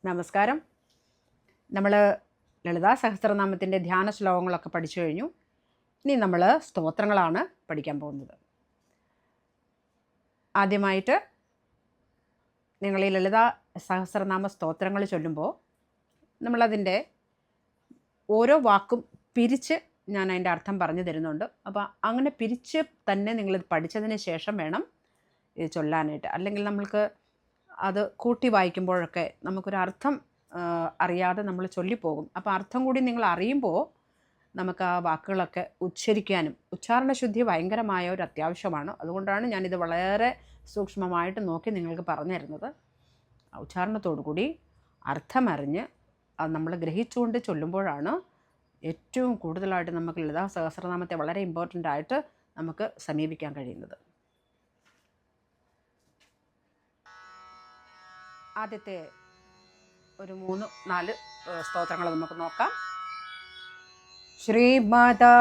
നമസ്കാരം. നമ്മൾ ലളിതാ സഹസ്രനാമത്തിൻ്റെ ധ്യാന ശ്ലോകങ്ങളൊക്കെ പഠിച്ചു കഴിഞ്ഞു. ഇനി നമ്മൾ സ്തോത്രങ്ങളാണ് പഠിക്കാൻ പോകുന്നത്. ആദ്യമായിട്ട് നിങ്ങൾ ഈ ലളിതാ സഹസ്രനാമ സ്തോത്രങ്ങൾ ചൊല്ലുമ്പോൾ നമ്മളതിൻ്റെ ഓരോ വാക്കും പിരിച്ച് ഞാൻ അതിൻ്റെ അർത്ഥം പറഞ്ഞു തരുന്നുണ്ട്. അപ്പോൾ അങ്ങനെ പിരിച്ച് തന്നെ നിങ്ങളിത് പഠിച്ചതിന് ശേഷം വേണം ഇത് ചൊല്ലാനായിട്ട്. അല്ലെങ്കിൽ നമ്മൾക്ക് അത് കൂട്ടി വായിക്കുമ്പോഴൊക്കെ നമുക്കൊരർത്ഥം അറിയാതെ നമ്മൾ ചൊല്ലിപ്പോകും. അപ്പോൾ അർത്ഥം കൂടി നിങ്ങൾ അറിയുമ്പോൾ നമുക്ക് ആ വാക്കുകളൊക്കെ ഉച്ചരിക്കാനും ഉച്ചാരണശുദ്ധി ഭയങ്കരമായ ഒരു അത്യാവശ്യമാണ്. അതുകൊണ്ടാണ് ഞാനിത് വളരെ സൂക്ഷ്മമായിട്ട് നോക്കി നിങ്ങൾക്ക് പറഞ്ഞു തരുന്നത്. ഉച്ചാരണത്തോടു കൂടി അർത്ഥമറിഞ്ഞ് അത് നമ്മൾ ഗ്രഹിച്ചുകൊണ്ട് ചൊല്ലുമ്പോഴാണ് ഏറ്റവും കൂടുതലായിട്ട് നമുക്ക് ലളിതാ സഹസ്രനാമത്തെ വളരെ ഇമ്പോർട്ടൻ്റ് ആയിട്ട് നമുക്ക് സമീപിക്കാൻ കഴിയുന്നത്. ആദ്യത്തെ ഒരു 3-4 സ്തോത്രങ്ങൾ നമുക്ക് നോക്കാം. ശ്രീമാതാ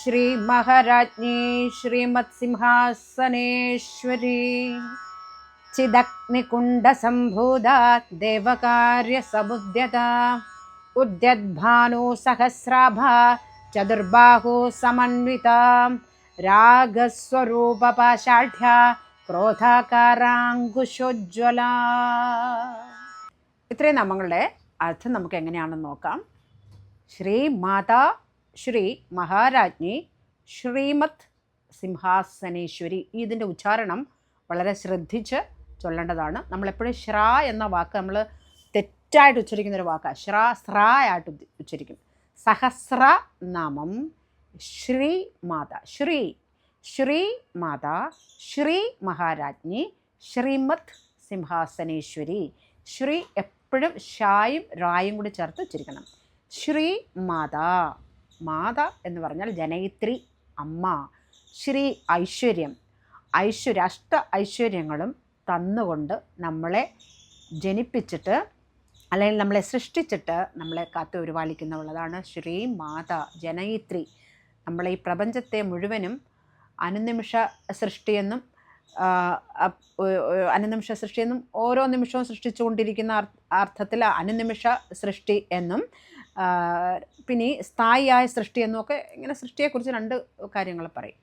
ശ്രീ മഹാരാജ്ഞി ശ്രീമത് സിംഹാസനേശ്വരി ചിദഗ്നികുണ്ഡ സംഭൂത ദേവകാര്യ സമുദ്യത ഉദ്യദ്ഭാനു സഹസ്രാഭ ചതുർബാഹു സമന്വിത രാഗസ്വരൂപ പാഷാഢ്യ ക്രോധാകാരാങ്കുശോജ്വല. ഇത്രയും നാമങ്ങളുടെ അർത്ഥം നമുക്ക് എങ്ങനെയാണെന്ന് നോക്കാം. ശ്രീ മാതാ ശ്രീ മഹാരാജ്ഞി ശ്രീമത് സിംഹാസനേശ്വരി. ഇതിൻ്റെ ഉച്ചാരണം വളരെ ശ്രദ്ധിച്ച് ചൊല്ലേണ്ടതാണ്. നമ്മളെപ്പോഴും ശ്രാ എന്ന വാക്ക് നമ്മൾ തെറ്റായിട്ട് ഉച്ചരിക്കുന്നൊരു വാക്കാണ്. സ്രായായിട്ട് ഉച്ചരിക്കും. സഹസ്ര നാമം ശ്രീ മാതാ ശ്രീ മാതാ ശ്രീ മഹാരാജ്ഞി ശ്രീമത് സിംഹാസനേശ്വരി. ശ്രീ എപ്പോഴും ഷായും റായും കൂടി ചേർത്ത് ഉച്ചരിക്കണം. ശ്രീ മാതാ. മാതാ എന്ന് പറഞ്ഞാൽ ജനയിത്രി, അമ്മ. ശ്രീ ഐശ്വര്യം, അഷ്ട ഐശ്വര്യങ്ങളും തന്നുകൊണ്ട് നമ്മളെ ജനിപ്പിച്ചിട്ട് അല്ലെങ്കിൽ നമ്മളെ സൃഷ്ടിച്ചിട്ട് നമ്മളെ കാത്തു പരിപാലിക്കുന്നവളതാണ് ശ്രീ മാതാ, ജനയിത്രി. നമ്മളെ ഈ പ്രപഞ്ചത്തെ മുഴുവനും അനുനിമിഷ സൃഷ്ടിയെന്നും ഓരോ നിമിഷവും സൃഷ്ടിച്ചുകൊണ്ടിരിക്കുന്ന അർത്ഥത്തിൽ അനുനിമിഷ സൃഷ്ടി എന്നും പിന്നെ സ്ഥായിയായ സൃഷ്ടി എന്നും ഒക്കെ ഇങ്ങനെ സൃഷ്ടിയെക്കുറിച്ച് 2 കാര്യങ്ങൾ പറയും.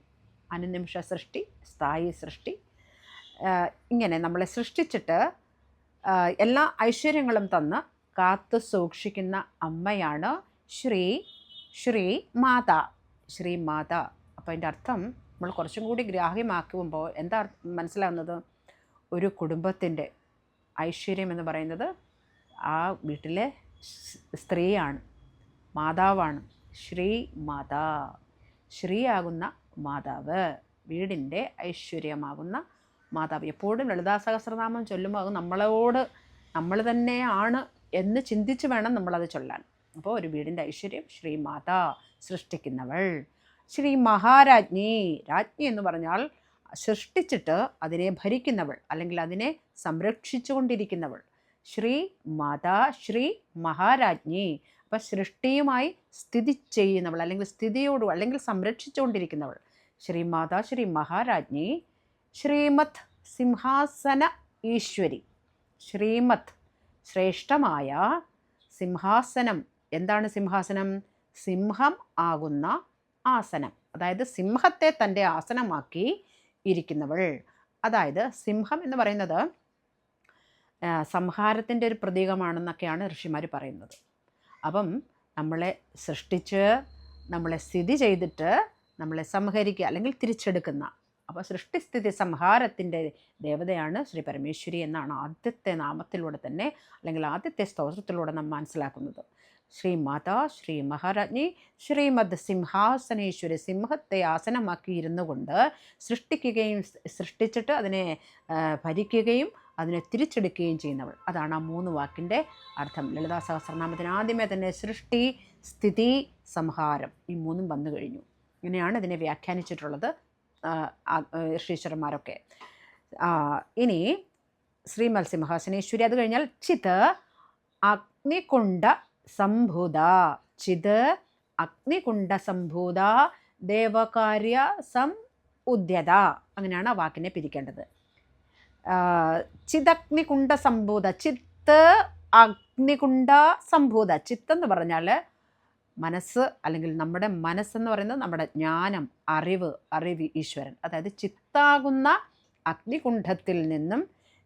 അനുനിമിഷ സൃഷ്ടി, സ്ഥായി സൃഷ്ടി. ഇങ്ങനെ നമ്മളെ സൃഷ്ടിച്ചിട്ട് എല്ലാ ഐശ്വര്യങ്ങളും തന്ന് കാത്തു സൂക്ഷിക്കുന്ന അമ്മയാണ് ശ്രീ മാതാ. ശ്രീ മാതാ. അപ്പോൾ അതിൻ്റെ അർത്ഥം നമ്മൾ കുറച്ചും കൂടി ഗ്രാഹ്യമാക്കുമ്പോൾ എന്താ മനസ്സിലാവുന്നത്? ഒരു കുടുംബത്തിൻ്റെ ഐശ്വര്യം എന്ന് പറയുന്നത് ആ വീട്ടിലെ സ്ത്രീയാണ്, മാതാവാണ്. ശ്രീ മാതാ, ശ്രീ ആകുന്ന മാതാവ്, വീടിൻ്റെ ഐശ്വര്യമാകുന്ന മാതാവ്. എപ്പോഴും ലളിതാ സഹസ്രനാമം ചൊല്ലുമ്പോൾ അത് നമ്മൾ തന്നെയാണ് എന്ന് ചിന്തിച്ച് വേണം നമ്മളത് ചൊല്ലാൻ. അപ്പോൾ ഒരു വീടിൻ്റെ ഐശ്വര്യം ശ്രീ മാതാ, സൃഷ്ടിക്കുന്നവൾ. ശ്രീ മഹാരാജ്ഞി. രാജ്ഞി എന്ന് പറഞ്ഞാൽ സൃഷ്ടിച്ചിട്ട് അതിനെ ഭരിക്കുന്നവൾ അല്ലെങ്കിൽ അതിനെ സംരക്ഷിച്ചു കൊണ്ടിരിക്കുന്നവൾ. ശ്രീ മാതാ ശ്രീ മഹാരാജ്ഞി. അപ്പം സൃഷ്ടിയുമായി സ്ഥിതി ചെയ്യുന്നവൾ അല്ലെങ്കിൽ അല്ലെങ്കിൽ സംരക്ഷിച്ചുകൊണ്ടിരിക്കുന്നവൾ. ശ്രീ മാതാ ശ്രീ മഹാരാജ്ഞി ശ്രീമത് സിംഹാസന ഈശ്വരി. ശ്രീമത് ശ്രേഷ്ഠമായ സിംഹാസനം. എന്താണ് സിംഹാസനം? സിംഹം ആകുന്ന ആസനം. അതായത് സിംഹത്തെ തൻ്റെ ആസനമാക്കി ഇരിക്കുന്നവൾ. അതായത് സിംഹം എന്ന് പറയുന്നത് സംഹാരത്തിൻ്റെ ഒരു പ്രതീകമാണെന്നൊക്കെയാണ് ഋഷിമാർ പറയുന്നത്. അപ്പം നമ്മളെ സൃഷ്ടിച്ച് നമ്മളെ സ്ഥിതി ചെയ്തിട്ട് നമ്മളെ സംഹരിക്കുക അല്ലെങ്കിൽ തിരിച്ചെടുക്കുന്ന, അപ്പോൾ സൃഷ്ടിസ്ഥിതി സംഹാരത്തിൻ്റെ ദേവതയാണ് ശ്രീ പരമേശ്വരി എന്നാണ് ആദ്യത്തെ നാമത്തിലൂടെ തന്നെ അല്ലെങ്കിൽ ആദ്യത്തെ സ്തോത്രത്തിലൂടെ നാം മനസ്സിലാക്കുന്നത്. ശ്രീ മാതാ ശ്രീ മഹാരാജ്ഞി ശ്രീമദ് സിംഹാസനേശ്വരി. സിംഹത്തെ ആസനമാക്കി ഇരുന്നു കൊണ്ട് സൃഷ്ടിച്ചിട്ട് അതിനെ ഭരിക്കുകയും അതിനെ തിരിച്ചെടുക്കുകയും ചെയ്യുന്നവൾ. അതാണ് ആ 3 വാക്കിൻ്റെ അർത്ഥം. ലളിതാ സഹസ്രനാമത്തിന് ആദ്യമേ തന്നെ സൃഷ്ടി, സ്ഥിതി, സംഹാരം ഈ 3 വന്നു കഴിഞ്ഞു. ഇങ്ങനെയാണ് ഇതിനെ വ്യാഖ്യാനിച്ചിട്ടുള്ളത് ഋഷീശ്വരന്മാരൊക്കെ. ഇനി ശ്രീമത് സിംഹാസനേശ്വരി. അത് കഴിഞ്ഞാൽ ചിത് അഗ്നികുണ്ഡ സംഭൂത. ചിത് അഗ്നികുണ്ഡ സംഭൂത ദേവകാര്യ ഉദ്യത. അങ്ങനെയാണ് ആ വാക്കിനെ പിരിക്കേണ്ടത്. ചിദഗ്നികുണ്ഡ സംഭൂത. ചിത്ത് അഗ്നികുണ്ഡ സംഭൂത. ചിത്തം എന്ന് പറഞ്ഞാൽ മനസ്സ്, അല്ലെങ്കിൽ നമ്മുടെ മനസ്സെന്ന് പറയുന്നത് നമ്മുടെ ജ്ഞാനം, അറിവ് ഈശ്വരൻ. അതായത് ചിത്താകുന്ന അഗ്നികുണ്ഡത്തിൽ നിന്നും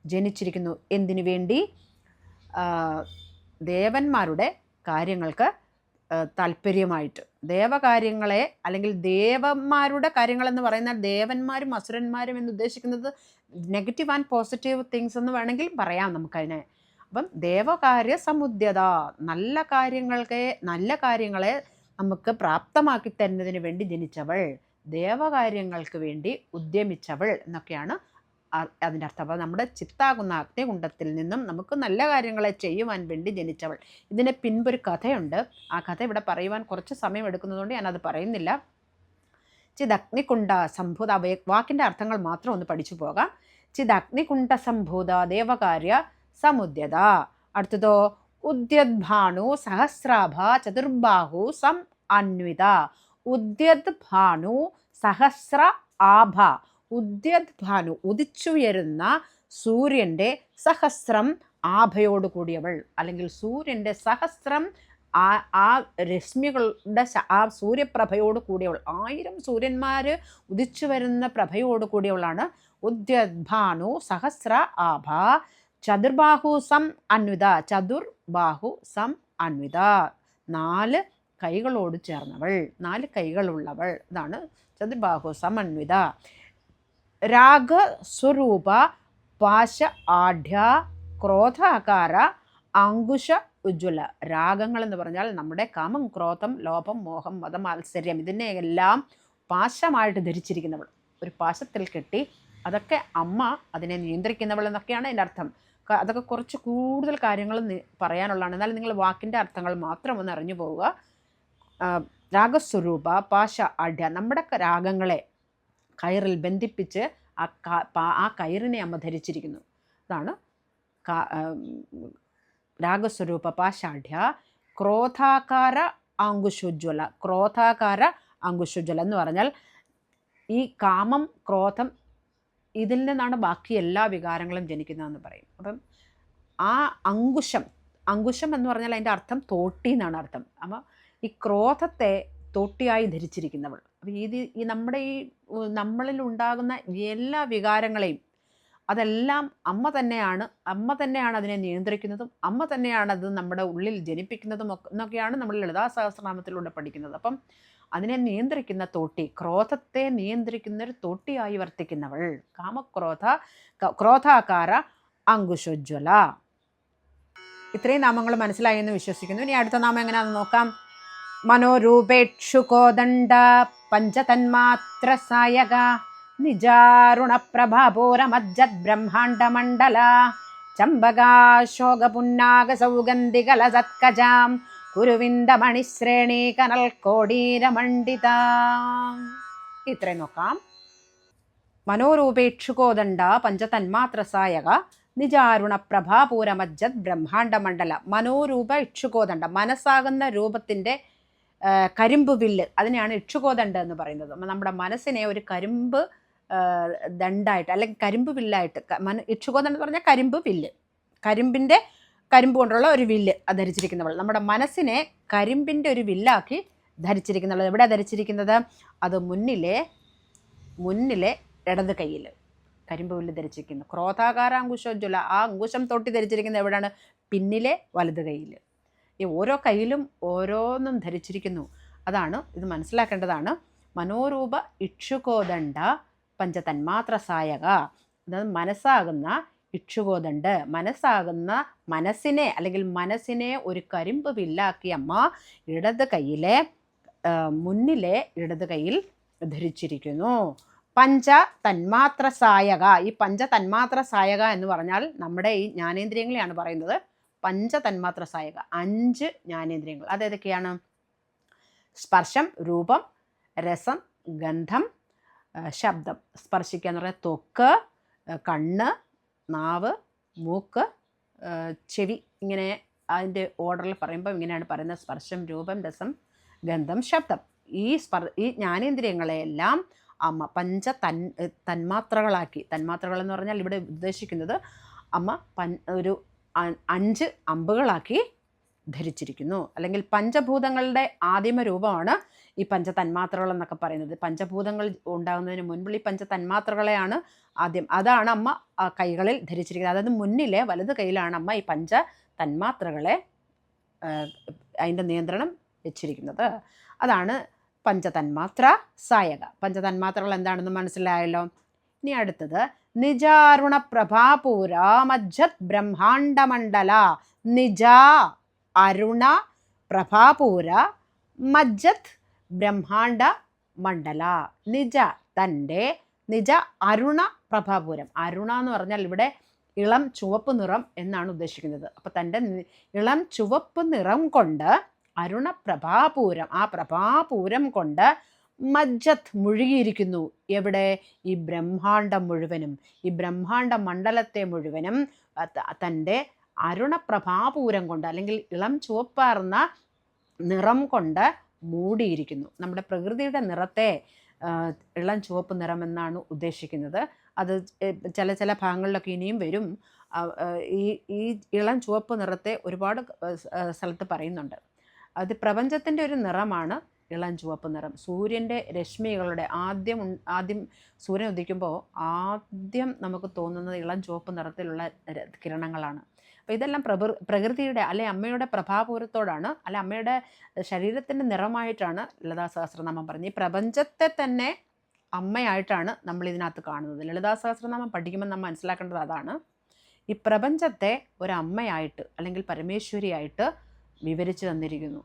ജനിച്ചിരിക്കുന്നു. എന്തിനു വേണ്ടി? ദേവന്മാരുടെ കാര്യങ്ങൾക്ക് താല്പര്യമായിട്ട്. ദേവകാര്യങ്ങളെ, അല്ലെങ്കിൽ ദേവന്മാരുടെ കാര്യങ്ങളെന്ന് പറയുന്ന ദേവന്മാരും അസുരന്മാരും എന്ന് ഉദ്ദേശിക്കുന്നത് നെഗറ്റീവ് ആൻഡ് പോസിറ്റീവ് തിങ്സ് എന്ന് വേണമെങ്കിൽ പറയാം നമുക്കതിനെ. അപ്പം ദേവകാര്യ സമുദ്യത, നല്ല കാര്യങ്ങളെ നമുക്ക് പ്രാപ്തമാക്കി തരുന്നതിന് വേണ്ടി ജനിച്ചവൾ, ദേവകാര്യങ്ങൾക്ക് വേണ്ടി ഉദ്യമിച്ചവൾ എന്നൊക്കെയാണ് അതിൻ്റെ അർത്ഥം. അപ്പോൾ നമ്മുടെ ചിത്താകുന്ന അഗ്നികുണ്ഡത്തിൽ നിന്നും നമുക്ക് നല്ല കാര്യങ്ങളെ ചെയ്യുവാൻ വേണ്ടി ജനിച്ചവൾ. ഇതിന് പിൻപൊരു കഥയുണ്ട്. ആ കഥ ഇവിടെ പറയുവാൻ കുറച്ച് സമയം എടുക്കുന്നതുകൊണ്ട് ഞാനത് പറയുന്നില്ല. ചിദഗ്നികുണ്ഡ സംഭൂത, വാക്കിൻ്റെ അർത്ഥങ്ങൾ മാത്രം ഒന്ന് പഠിച്ചു പോകാം. ചിദഗ്നികുണ്ഡ സംഭൂത ദേവകാര്യ സമുദ്യത. അടുത്തതോ ഉദ്യദ്ഭാനു സഹസ്രാഭ ചതുർബാഹു സം അന്വിത. ഉദ്യദ്ഭാനു സഹസ്ര ആഭ. ഉദ്യദ്ഭാനു ഉദിച്ചുയരുന്ന സൂര്യൻ്റെ സഹസ്രം ആഭയോട് കൂടിയവൾ, അല്ലെങ്കിൽ സൂര്യൻ്റെ സഹസ്രം ആ രശ്മികളുടെ ആ സൂര്യപ്രഭയോട് കൂടിയവൾ. 1000 സൂര്യന്മാർ ഉദിച്ചു വരുന്ന പ്രഭയോട് കൂടിയവളാണ് ഉദ്യദ്ഭാനു സഹസ്ര ആഭ. ചതുർബാഹു സം അന്വിത. ചതുർബാഹു സം അന്വിത, 4 കൈകളോട് ചേർന്നവൾ, 4 കൈകളുള്ളവൾ. ഇതാണ് ചതുർബാഹു സമന്വിത. രാഗസ്വരൂപ പാശ ആഢ്യ ക്രോധാകാര അങ്കുശ ഉജ്ജ്വല. രാഗങ്ങൾ എന്ന് പറഞ്ഞാൽ നമ്മുടെ കാമം, ക്രോധം, ലോഭം, മോഹം, മതം, മാത്സര്യം, ഇതിനെയെല്ലാം പാശമായിട്ട് ധരിച്ചിരിക്കുന്നവൾ. ഒരു പാശത്തിൽ കെട്ടി അതൊക്കെ അമ്മ അതിനെ നിയന്ത്രിക്കുന്നവൾ എന്നൊക്കെയാണ് അതിൻ്റെ അർത്ഥം. അതൊക്കെ കുറച്ച് കൂടുതൽ കാര്യങ്ങൾ പറയാനുള്ളതാണ്. എന്നാൽ നിങ്ങൾ വാക്കിൻ്റെ അർത്ഥങ്ങൾ മാത്രം ഒന്ന് അറിഞ്ഞു പോവുക. രാഗസ്വരൂപ പാശ ആഢ്യ, നമ്മുടെ രാഗങ്ങളെ കയറിൽ ബന്ധിപ്പിച്ച് ആ കയറിനെ അമ്മ ധരിച്ചിരിക്കുന്നു. അതാണ് രാഗസ്വരൂപ പാശാഢ്യ ക്രോധാകാര അങ്കുശോജ്വല. ക്രോധാകാര അങ്കുശോജ്വല എന്ന് പറഞ്ഞാൽ ഈ കാമം, ക്രോധം, ഇതിൽ നിന്നാണ് ബാക്കി എല്ലാ വികാരങ്ങളും ജനിക്കുന്നതെന്ന് പറയും. അപ്പം ആ അങ്കുശം എന്ന് പറഞ്ഞാൽ അതിൻ്റെ അർത്ഥം തോട്ടി എന്നാണ് അർത്ഥം. അപ്പം ഈ ക്രോധത്തെ തോട്ടിയായി ധരിച്ചിരിക്കുന്നവൾ. അപ്പം ഈ നമ്മളിൽ ഉണ്ടാകുന്ന എല്ലാ വികാരങ്ങളെയും അതെല്ലാം അമ്മ തന്നെയാണ് അതിനെ നിയന്ത്രിക്കുന്നതും അമ്മ തന്നെയാണ് അത് നമ്മുടെ ഉള്ളിൽ ജനിപ്പിക്കുന്നതും എന്നൊക്കെയാണ് നമ്മൾ ലളിതാ സഹസ്രനാമത്തിലൂടെ പഠിക്കുന്നത്. അപ്പം അതിനെ നിയന്ത്രിക്കുന്ന തോട്ടി, ക്രോധത്തെ നിയന്ത്രിക്കുന്നൊരു തോട്ടിയായി വർത്തിക്കുന്നവൾ. ക്രോധാകാര അങ്കുശോജ്വല. ഇത്രയും നാമങ്ങൾ മനസ്സിലായി എന്ന് വിശ്വസിക്കുന്നു. ഇനി അടുത്ത നാമം എങ്ങനെയാണെന്ന് നോക്കാം. മനോരൂപേക്ഷുകോദണ്ഡ പഞ്ചതന്മാത്ര സായക നിജാരുണപ്രഭാപൂരമജ്ജത് ബ്രഹ്മാണ്ഡമണ്ഡല ചമ്പകാശോകപുന്നാഗ സൗഗന്ധികലസത്കജാം കുരുവിന്ദമണിശ്രേണി കനൽ കോടീരമണ്ഡിത. ഇത്രയും നോക്കാം. മനോരൂപേക്ഷുകോദണ്ഡ പഞ്ചതന്മാത്രസായക നിജാരുണപ്രഭാപൂരമജ്ജത് ബ്രഹ്മാണ്ഡമണ്ഡല. മനോരൂപ ഇക്ഷുകോദണ്ഡ, മനസ്സാകുന്ന രൂപത്തിൻ്റെ കരിമ്പ് വില്ല്, അതിനെയാണ് ഇക്ഷുകോദണ്ഡ എന്ന് പറയുന്നത്. നമ്മുടെ മനസ്സിനെ ഒരു കരിമ്പ് ദണ്ഡായിട്ട് അല്ലെങ്കിൽ കരിമ്പ് വില്ലായിട്ട്, ഇക്ഷുകോദണ്ഡം എന്ന് പറഞ്ഞാൽ കരിമ്പ് വില്ല്, കരിമ്പ് കൊണ്ടുള്ള ഒരു വില്ല് ധരിച്ചിരിക്കുന്നവൾ. നമ്മുടെ മനസ്സിനെ കരിമ്പിൻ്റെ ഒരു വില്ലാക്കി ധരിച്ചിരിക്കുന്നവൾ. എവിടെ ധരിച്ചിരിക്കുന്നത്? അത് മുന്നിലെ ഇടത് കൈയിൽ കരിമ്പ് വില്ല് ധരിച്ചിരിക്കുന്നു. ക്രോധാകാര അങ്കുശോജ്വല, ആ അങ്കുശം തൊട്ടി ധരിച്ചിരിക്കുന്നത് എവിടെയാണ്? പിന്നിലെ വലത് കൈയിൽ. ഈ ഓരോ കയ്യിലും ഓരോന്നും ധരിച്ചിരിക്കുന്നു. അതാണ് ഇത് മനസ്സിലാക്കേണ്ടതാണ്. മനോരൂപ ഇക്ഷുകോദണ്ഡ പഞ്ചതന്മാത്ര സായക. അതായത് മനസ്സാകുന്ന ഇക്ഷുകോദണ്ഡ്, മനസ്സിനെ അല്ലെങ്കിൽ മനസ്സിനെ ഒരു കരിമ്പ് വില്ലാക്കി അമ്മ മുന്നിലെ ഇടത് കൈയിൽ ധരിച്ചിരിക്കുന്നു. പഞ്ചതന്മാത്ര സായക. ഈ പഞ്ചതന്മാത്ര സായക എന്ന് പറഞ്ഞാൽ നമ്മുടെ ഈ ജ്ഞാനേന്ദ്രിയങ്ങളെയാണ് പറയുന്നത്. പഞ്ചതന്മാത്ര സായക, 5 ജ്ഞാനേന്ദ്രിയങ്ങൾ. അതേതൊക്കെയാണ്? സ്പർശം, രൂപം, രസം, ഗന്ധം, ശബ്ദം. സ്പർശിക്കുക എന്ന് പറഞ്ഞാൽ ത്വക്ക്, കണ്ണ്, നാവ്, മൂക്ക്, ചെവി. ഇങ്ങനെ അതിൻ്റെ ഓർഡറിൽ പറയുമ്പോൾ ഇങ്ങനെയാണ് പറയുന്നത്: സ്പർശം, രൂപം, രസം, ഗന്ധം, ശബ്ദം. ഈ ജ്ഞാനേന്ദ്രിയങ്ങളെയെല്ലാം അമ്മ തന്മാത്രകളാക്കി. തന്മാത്രകൾ എന്ന് പറഞ്ഞാൽ ഇവിടെ ഉദ്ദേശിക്കുന്നത് അമ്മ ഒരു 5 അമ്പുകളാക്കി ധരിച്ചിരിക്കുന്നു. അല്ലെങ്കിൽ പഞ്ചഭൂതങ്ങളുടെ ആദിമ രൂപമാണ് ഈ പഞ്ചതന്മാത്രകൾ എന്നൊക്കെ പറയുന്നത്. പഞ്ചഭൂതങ്ങൾ ഉണ്ടാകുന്നതിന് മുൻപുള്ള ഈ പഞ്ചതന്മാത്രകളെയാണ് ആദ്യം, അതാണ് അമ്മ കൈകളിൽ ധരിച്ചിരിക്കുന്നത്. അതായത് മുന്നിലെ വലത് കൈയിലാണ് അമ്മ ഈ പഞ്ചതന്മാത്രകളെ അതിൻ്റെ നിയന്ത്രണം വെച്ചിരിക്കുന്നത്. അതാണ് പഞ്ചതന്മാത്ര സായക. പഞ്ചതന്മാത്രകൾ എന്താണെന്ന് മനസ്സിലായല്ലോ. ഇനി അടുത്തത് നിജാരുണ പ്രഭാപൂര മജ്ജത് ബ്രഹ്മാണ്ഡമണ്ഡല. നിജ അരുണ പ്രഭാപൂര മജ്ജത് ബ്രഹ്മാണ്ഡ മണ്ഡല. നിജ തൻ്റെ, നിജ അരുണ പ്രഭാപൂരം. അരുണ എന്ന് പറഞ്ഞാൽ ഇവിടെ ഇളം ചുവപ്പ് നിറം എന്നാണ് ഉദ്ദേശിക്കുന്നത്. അപ്പോൾ തൻ്റെ ഇളം ചുവപ്പ് നിറം കൊണ്ട് അരുണ പ്രഭാപൂരം, ആ പ്രഭാപൂരം കൊണ്ട് മജ്ജത്ത് മുഴുകിയിരിക്കുന്നു. എവിടെ? ഈ ബ്രഹ്മാണ്ഡം മുഴുവനും, ഈ ബ്രഹ്മാണ്ഡ മണ്ഡലത്തെ മുഴുവനും തൻ്റെ അരുണപ്രഭാപൂരം കൊണ്ട് അല്ലെങ്കിൽ ഇളം ചുവപ്പാർന്ന നിറം കൊണ്ട് മൂടിയിരിക്കുന്നു. നമ്മുടെ പ്രകൃതിയുടെ നിറത്തെ ഇളം ചുവപ്പ് നിറം എന്നാണ് ഉദ്ദേശിക്കുന്നത്. അത് ചില ഭാഗങ്ങളിലൊക്കെ ഇനിയും വരും. ഈ ഇളം ചുവപ്പ് നിറത്തെ ഒരുപാട് സ്ഥലത്ത് പറയുന്നുണ്ട്. അത് പ്രപഞ്ചത്തിൻ്റെ ഒരു നിറമാണ് ഇളം ചുവപ്പ് നിറം. സൂര്യൻ്റെ രശ്മികളുടെ ആദ്യം സൂര്യൻ ഉദിക്കുമ്പോൾ ആദ്യം നമുക്ക് തോന്നുന്നത് ഇളം ചുവപ്പ് നിറത്തിലുള്ള കിരണങ്ങളാണ്. അപ്പോൾ ഇതെല്ലാം പ്രകൃതിയുടെ അല്ലെ അമ്മയുടെ പ്രഭാപൂരത്തോടാണ്, അല്ലെ അമ്മയുടെ ശരീരത്തിൻ്റെ നിറമായിട്ടാണ് ലളിതാ സഹസ്രനാമം പറഞ്ഞത്. ഈ പ്രപഞ്ചത്തെ തന്നെ അമ്മയായിട്ടാണ് നമ്മൾ ഇതിനകത്ത് കാണുന്നത്. ലളിതാ സഹസ്രനാമം പഠിക്കുമ്പോൾ നമ്മൾ മനസ്സിലാക്കേണ്ടത് അതാണ്. ഈ പ്രപഞ്ചത്തെ ഒരമ്മയായിട്ട് അല്ലെങ്കിൽ പരമേശ്വരിയായിട്ട് വിവരിച്ചു തന്നിരിക്കുന്നു.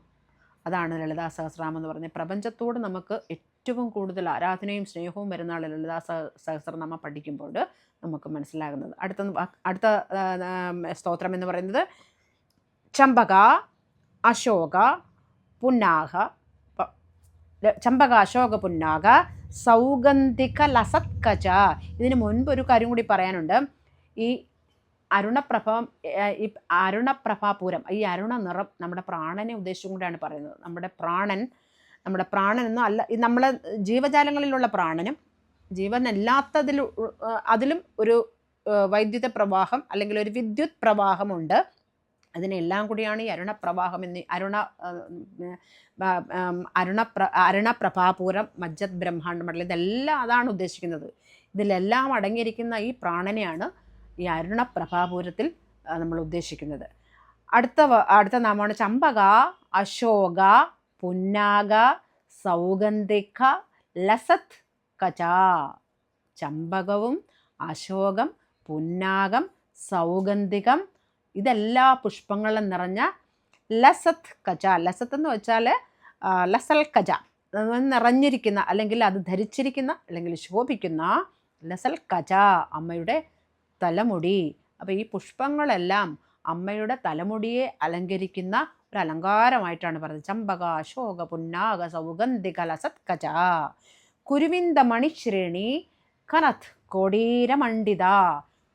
അതാണ് ലളിതാ സഹസ്രനാമം എന്ന് പറഞ്ഞത്. പ്രപഞ്ചത്തോട് നമുക്ക് ഏറ്റവും കൂടുതൽ ആരാധനയും സ്നേഹവും വരുന്ന ലളിതാ സഹസ്രനാമം പഠിക്കുമ്പോൾ നമുക്ക് മനസ്സിലാകുന്നത്. അടുത്ത സ്തോത്രം എന്ന് പറയുന്നത് ചമ്പക അശോക പുന്നാക. ചമ്പക അശോക പുന്നാക സൗഗന്ധിക ലസത്കച. ഇതിന് മുൻപ് ഒരു കാര്യം കൂടി പറയാനുണ്ട്. ഈ അരുണപ്രഭാപൂരം, ഈ അരുണ നിറം നമ്മുടെ പ്രാണനെ ഉദ്ദേശിച്ചും കൂടെയാണ് പറയുന്നത്. നമ്മുടെ പ്രാണൻ എന്നും അല്ല, നമ്മളെ ജീവജാലങ്ങളിലുള്ള പ്രാണനും അതിലും ഒരു വൈദ്യുത പ്രവാഹം അല്ലെങ്കിൽ ഒരു വിദ്യുത് പ്രവാഹമുണ്ട്. അതിനെല്ലാം കൂടിയാണ് ഈ അരുണപ്രവാഹം എന്ന് അരുണപ്രഭാപൂരം മജ്ജത് ബ്രഹ്മാണ്ഡ മണ്ഡലം, ഇതെല്ലാം അതാണ് ഉദ്ദേശിക്കുന്നത്. ഇതിലെല്ലാം അടങ്ങിയിരിക്കുന്ന ഈ പ്രാണനെയാണ് ഈ അരുണപ്രഭാപൂരത്തിൽ നമ്മൾ ഉദ്ദേശിക്കുന്നത്. അടുത്ത നാമമാണ് ചമ്പക അശോക പുന്നാക സൗഗന്ധിക ലസത് കച. ചമ്പകവും അശോകം പുന്നാകം സൗഗന്ധികം ഇതെല്ലാ പുഷ്പങ്ങളും നിറഞ്ഞ ലസത് കച. ലസത്ത് എന്ന് വെച്ചാൽ ലസൽ കച, നിറഞ്ഞിരിക്കുന്ന അല്ലെങ്കിൽ അത് ധരിച്ചിരിക്കുന്ന അല്ലെങ്കിൽ ശോഭിക്കുന്ന ലസൽ കച, അമ്മയുടെ തലമുടി. അപ്പോൾ ഈ പുഷ്പങ്ങളെല്ലാം അമ്മയുടെ തലമുടിയെ അലങ്കരിക്കുന്ന ഒരു അലങ്കാരമായിട്ടാണ് പറയുന്നത്. ചമ്പക അശോക പുന്നാക സൗഗന്ധിക ലസത് കച. കുരുവിന്ദ മണിശ്രേണി കനത് കോടീരമണ്ഡിത.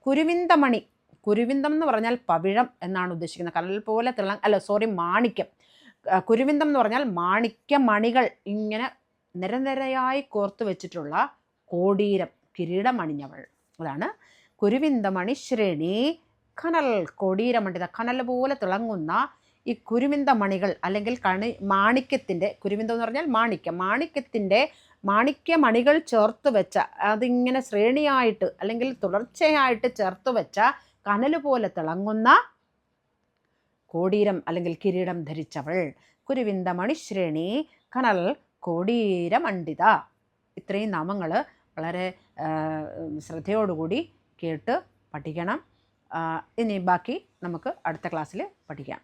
കുരുവിന്ദമണി, കുരുവിന്ദം എന്ന് പറഞ്ഞാൽ പവിഴം എന്നാണ് ഉദ്ദേശിക്കുന്നത്. കനൽ പോലെ മാണിക്യം. കുരുവിന്ദം എന്ന് പറഞ്ഞാൽ മാണിക്യമണികൾ ഇങ്ങനെ നിരനിരയായി കോർത്തു വെച്ചിട്ടുള്ള കോടീരം, കിരീടമണിഞ്ഞവൾ. അതാണ് കുരുവിന്ദമണി ശ്രേണി കനൽ കോടീരമണ്ഡിത. കനൽ പോലെ തിളങ്ങുന്ന ഈ കുരുവിന്ദമണികൾ അല്ലെങ്കിൽ മാണിക്യത്തിൻ്റെ, കുരുവിന്ദം എന്ന് പറഞ്ഞാൽ മാണിക്യത്തിൻ്റെ മാണിക്യമണികൾ ചേർത്ത് വെച്ച, അതിങ്ങനെ ശ്രേണിയായിട്ട് അല്ലെങ്കിൽ തുടർച്ചയായിട്ട് ചേർത്ത് വെച്ച കനൽ പോലെ തിളങ്ങുന്ന കോടീരം അല്ലെങ്കിൽ കിരീടം ധരിച്ചവൾ. കുരുവിന്ദമണി ശ്രേണി കനൽ കോടീരമണ്ഡിത. ഇത്രയും നാമങ്ങൾ വളരെ ശ്രദ്ധയോടുകൂടി കേട്ട് പഠിക്കണം. ഇനി ബാക്കി നമുക്ക് അടുത്ത ക്ലാസ്സിൽ പഠിക്കാം.